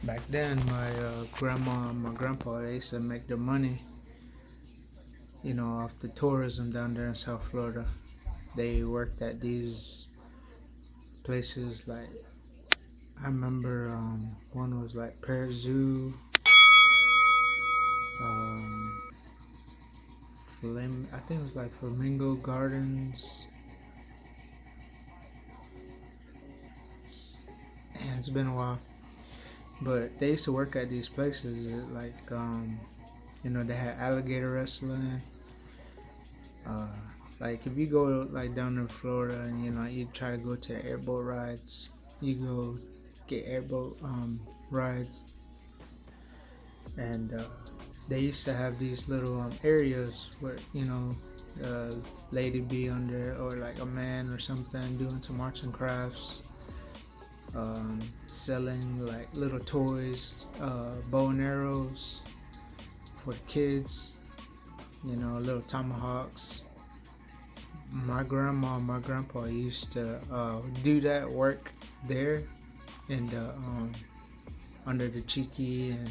Back then, my grandma and my grandpa, they used to make their money, off the tourism down there in South Florida. They worked at these places like, I remember one was like Parrot Zoo, um, I think it was like Flamingo Gardens. And it's been a while, but they used to work at these places like, they had alligator wrestling. Uh, like if you go like down in Florida and you try to go to airboat rides, you go get airboat rides, and they used to have these little areas where a lady be under, or like a man or something doing some arts and crafts, selling like little toys, bow and arrows for the kids, little tomahawks. My grandma and my grandpa used to do that work there in the under the cheeky, and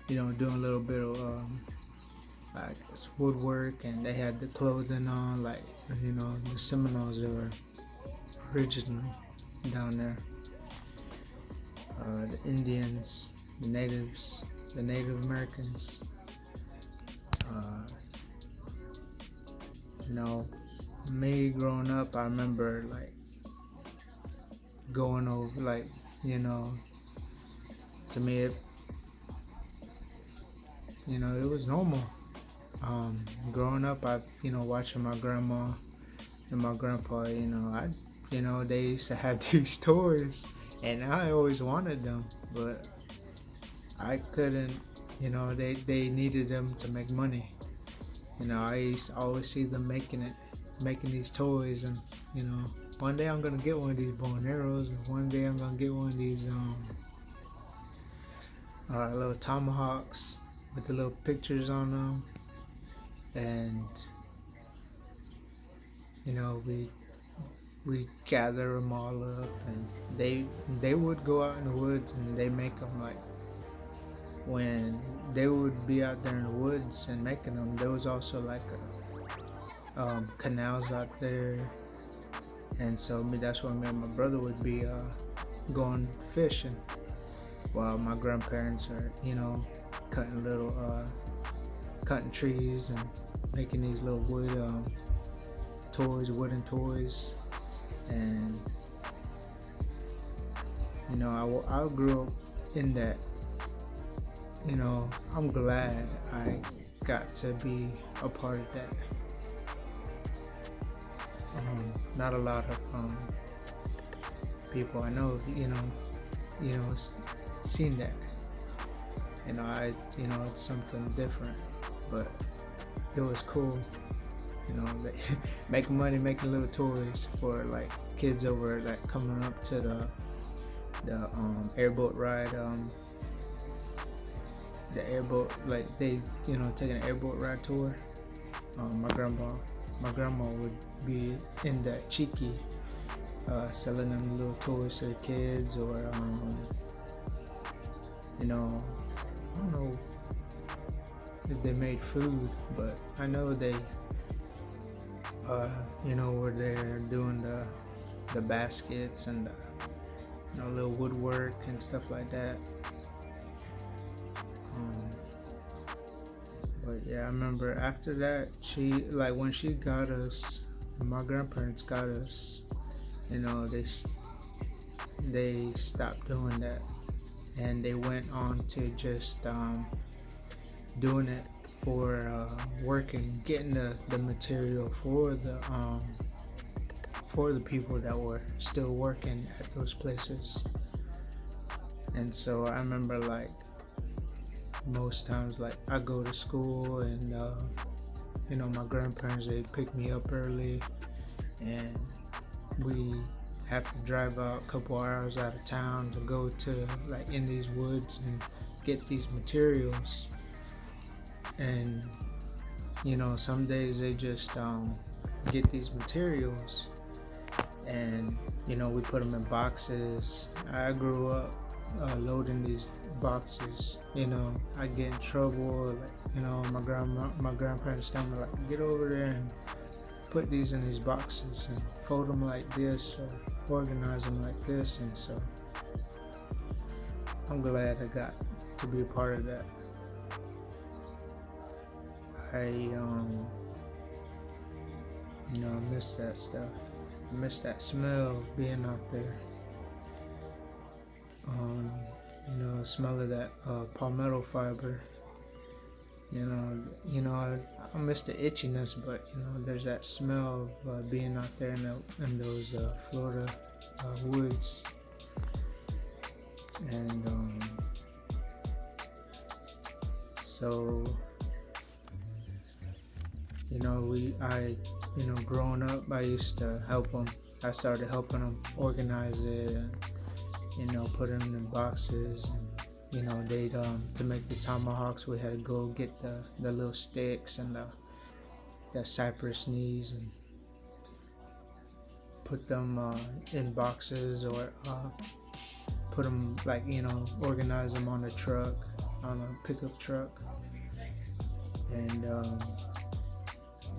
doing a little bit of like woodwork, and they had the clothing on, like the Seminoles that were original down there. The Indians, the natives, the Native Americans. Uh, Me growing up, I remember like going over, like, to me it was normal. Growing up, I watching my grandma and my grandpa. They used to have these toys, and I always wanted them, but I couldn't. They needed them to make money. I used to always see them making these toys, and one day I'm gonna get one of these bow and arrows, and one day I'm gonna get one of these little tomahawks with the little pictures on them, and we gather them all up, and they would go out in the woods, and they make them like, when they would be out there in the woods and making them, there was also like canals out there, and so that's where me and my brother would be going fishing, while my grandparents are cutting trees and making these little wooden toys, and I grew up in that. I'm glad I got to be a part of that. Not a lot of people I know, seen that. It's something different, but it was cool. Making money, making little toys for like kids over, like coming up to the airboat ride. The airboat, like they taking an airboat ride tour. My grandma would be in that cheeky, selling them little toys to the kids, or I don't know if they made food, but I know they were there doing the baskets and the little woodwork and stuff like that. But yeah, I remember after that, when she got us, my grandparents got us, they stopped doing that, and they went on to just doing it for working, getting the material for the people that were still working at those places. And so I remember, like, most times, like, I go to school, and my grandparents, they pick me up early, and we have to drive out a couple hours out of town to go to, like, in these woods and get these materials. And some days they just get these materials, and we put them in boxes. I grew up loading these boxes. I get in trouble. Like, my grandparents tell me like, get over there and put these in these boxes and fold them like this or organize them like this. And so I'm glad I got to be a part of that. I miss that stuff. I miss that smell of being out there. Smell of that palmetto fiber. I miss the itchiness, but there's that smell of being out there in those Florida woods, and so growing up, I used to help them. I started helping them organize it, and put them in boxes. And they'd to make the tomahawks, we had to go get the little sticks and the cypress knees and put them in boxes, or put them organize them on a truck, on a pickup truck. And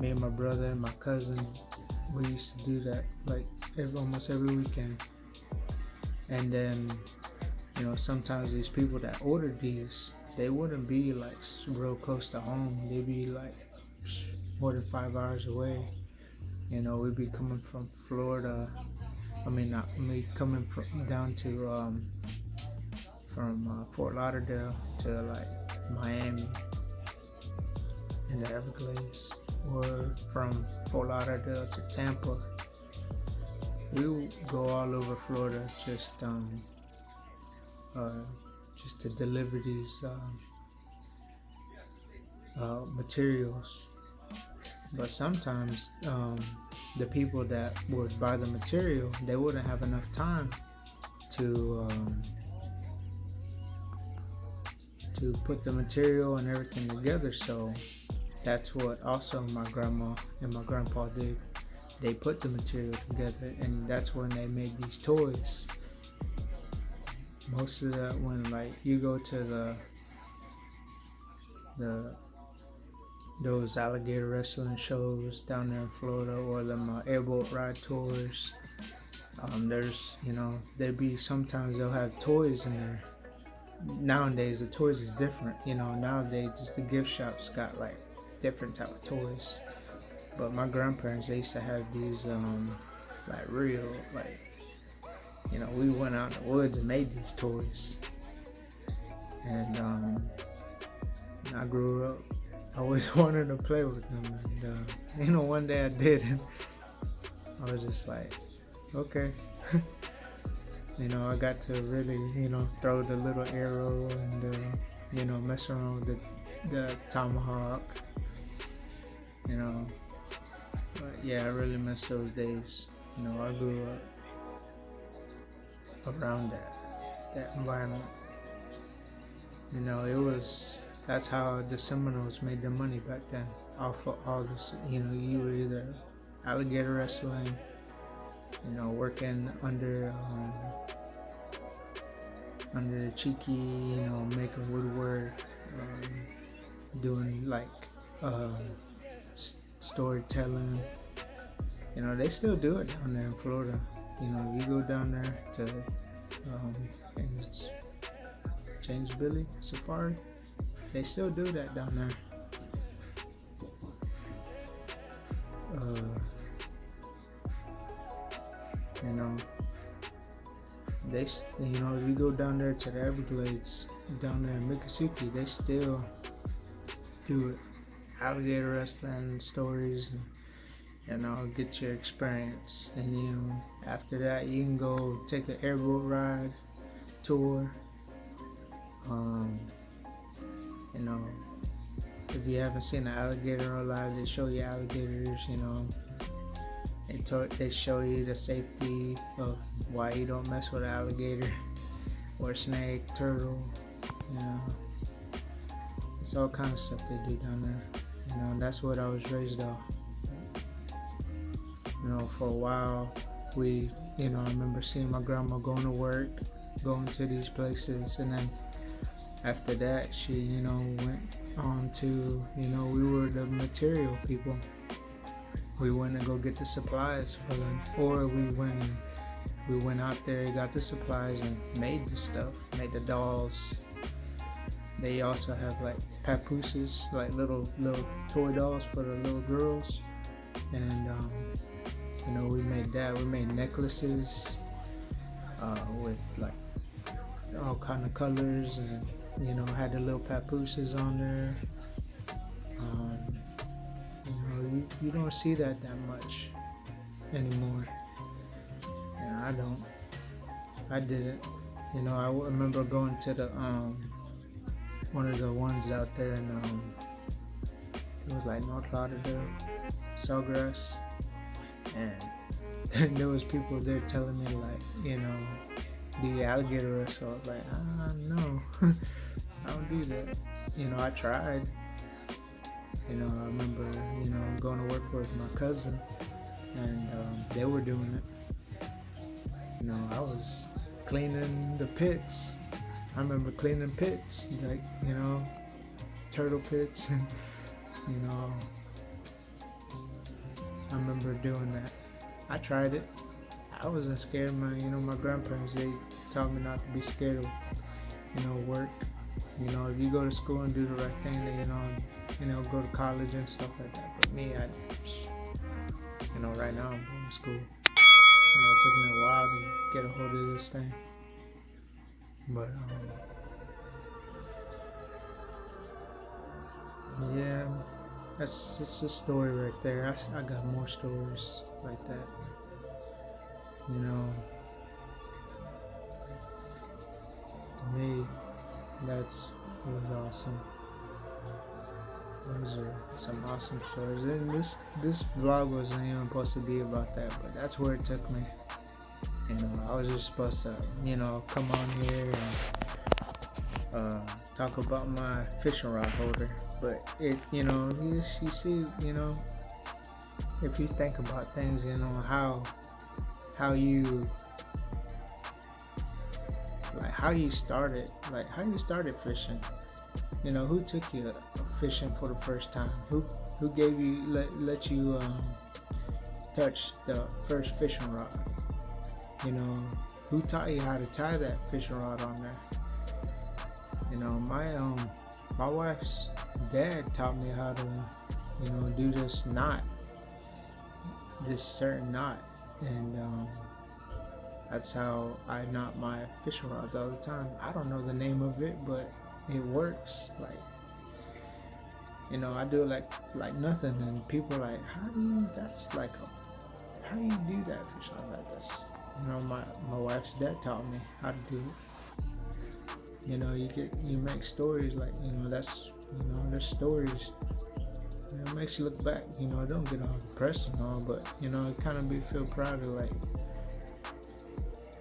me and my brother and my cousin, we used to do that almost every weekend. And then sometimes these people that ordered these, they wouldn't be like real close to home. They'd be like more than 5 hours away. We'd be coming from Florida. Coming from down to from Fort Lauderdale to like Miami in the Everglades, or from Fort Lauderdale to Tampa. We would go all over Florida just to deliver these materials. But sometimes the people that would buy the material, they wouldn't have enough time to put the material and everything together. So that's what also my grandma and my grandpa did. They put the material together, and that's when they made these toys. Most of that, when you go to those alligator wrestling shows down there in Florida, or them airboat ride tours, there's there'd be sometimes they'll have toys in there. Nowadays the toys is different. Nowadays just the gift shops got like different type of toys. But my grandparents, they used to have these real we went out in the woods and made these toys. And I grew up, I always wanted to play with them. And one day I did, and I was just like, okay. I got to really throw the little arrow and mess around with the tomahawk. But yeah, I really miss those days. I grew up around that environment. That's how the Seminoles made their money back then, off of all this. You were either alligator wrestling, working under the cheeky, making woodwork, doing storytelling. They still do it down there in Florida. You go down there to and it's James Billy Safari. They still do that down there. You go down there to the Everglades, down there in Miccosukee, they still do it. Alligator wrestling stories, and get your experience. And after that, you can go take an airboat ride tour. If you haven't seen an alligator alive, they show you alligators. They show you the safety of why you don't mess with an alligator or snake, turtle. It's all kind of stuff they do down there. That's what I was raised off. For a while, I remember seeing my grandma going to work, going to these places, and then after that, she, went on to, we were the material people. We went to go get the supplies for them, or we went out there, got the supplies, and made the stuff, made the dolls. They also have like papooses, like little toy dolls for the little girls, and we made that. We made necklaces with like all kind of colors, and had the little papooses on there. You don't see that much anymore. I don't. I didn't. I remember going to the one of the ones out there in it was like North Lauderdale, Sawgrass, and there was people there telling me like, the alligator wrestle. I was like, no, I don't do that. I tried. I remember, going to work with my cousin, and they were doing it. I was cleaning the pits. I remember cleaning pits, like, turtle pits, and, I remember doing that. I tried it. I wasn't scared. My grandparents, they taught me not to be scared of, work. If you go to school and do the right thing, then, go to college and stuff like that. But me, right now I'm going to school. It took me a while to get a hold of this thing. But, yeah, it's a story right there. I got more stories like that. To me, it was awesome. Those are some awesome stories. And this vlog wasn't even supposed to be about that, but that's where it took me. I was just supposed to, come on here and talk about my fishing rod holder. But it, you see, if you think about things, how you started, how you started fishing. Who took you fishing for the first time? Who gave you let you touch the first fishing rod? Who taught you how to tie that fishing rod on there? My wife's dad taught me how to, do this certain knot, and that's how I knot my fishing rods all the time. I don't know the name of it, but it works. I do it like nothing, and people are like, how do you do that fishing rod like this? My wife's dad taught me how to do it. You make stories like, there's stories. It makes you look back. Don't get all depressed and all, but it kind of feel proud of like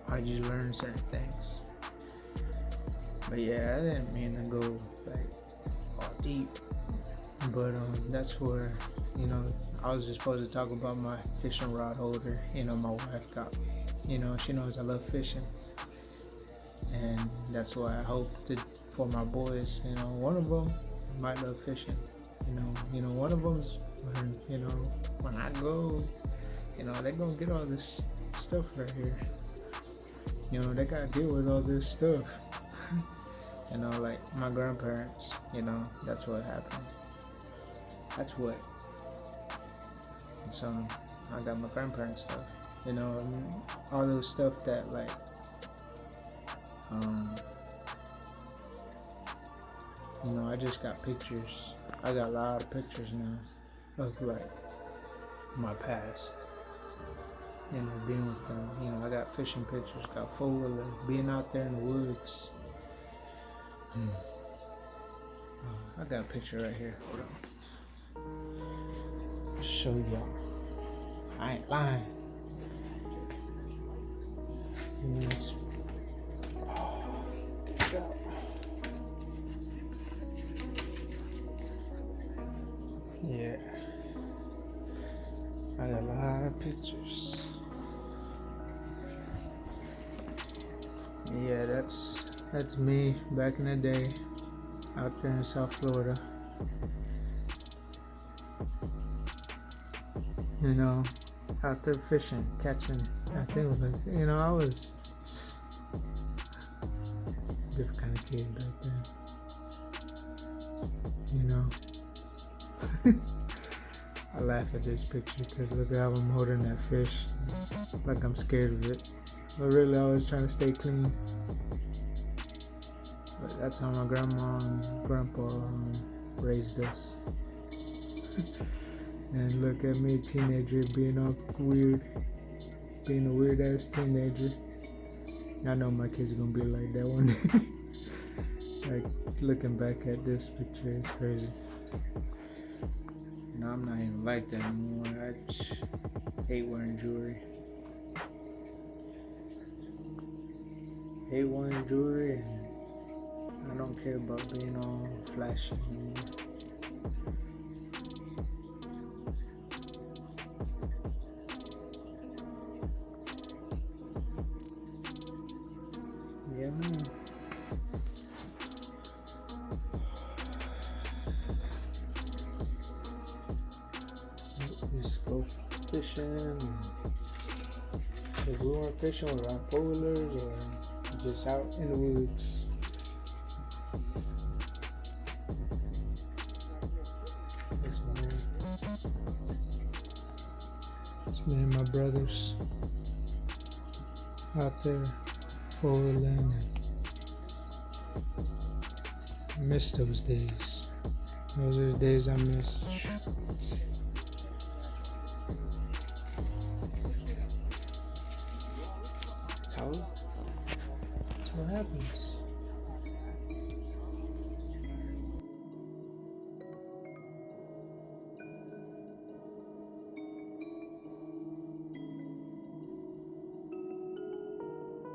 I just learned certain things. But yeah, I didn't mean to go all deep. But that's where I was just supposed to talk about my fishing rod holder. My wife got me. She knows I love fishing, and that's why I hope for my boys. One of them might love fishing. One of them's when I go, they're gonna get all this stuff right here. They gotta deal with all this stuff. Like my grandparents. That's what happened. That's what. So I got my grandparents stuff. All those stuff that I just got pictures. I got a lot of pictures now of my past. Being with them. I got fishing pictures, got 4-wheeler, being out there in the woods. I got a picture right here. Hold on. I'll show y'all. I ain't lying. Yeah. I got a lot of pictures. Yeah, yeah, that's me back in the day out there in South Florida. You know, out there fishing, catching. I think it was like, I was a different kind of kid back then. You know, I laugh at this picture because look at how I'm holding that fish, like I'm scared of it. But really, I was trying to stay clean. But that's how my grandma and grandpa raised us. And look at me, teenager, being all weird, being a weird ass teenager. I know my kids are gonna be like that one day. Like looking back at this picture, it's crazy. No, I'm not even like that anymore. I hate wearing jewelry. Hate wearing jewelry, and I don't care about being all flashy anymore. Yeah, man. Just go fishing. If we went fishing with our 4-wheelers or just out in the woods. It's me and my brothers out there 4-wheeling. I miss those days. Those are the days I miss.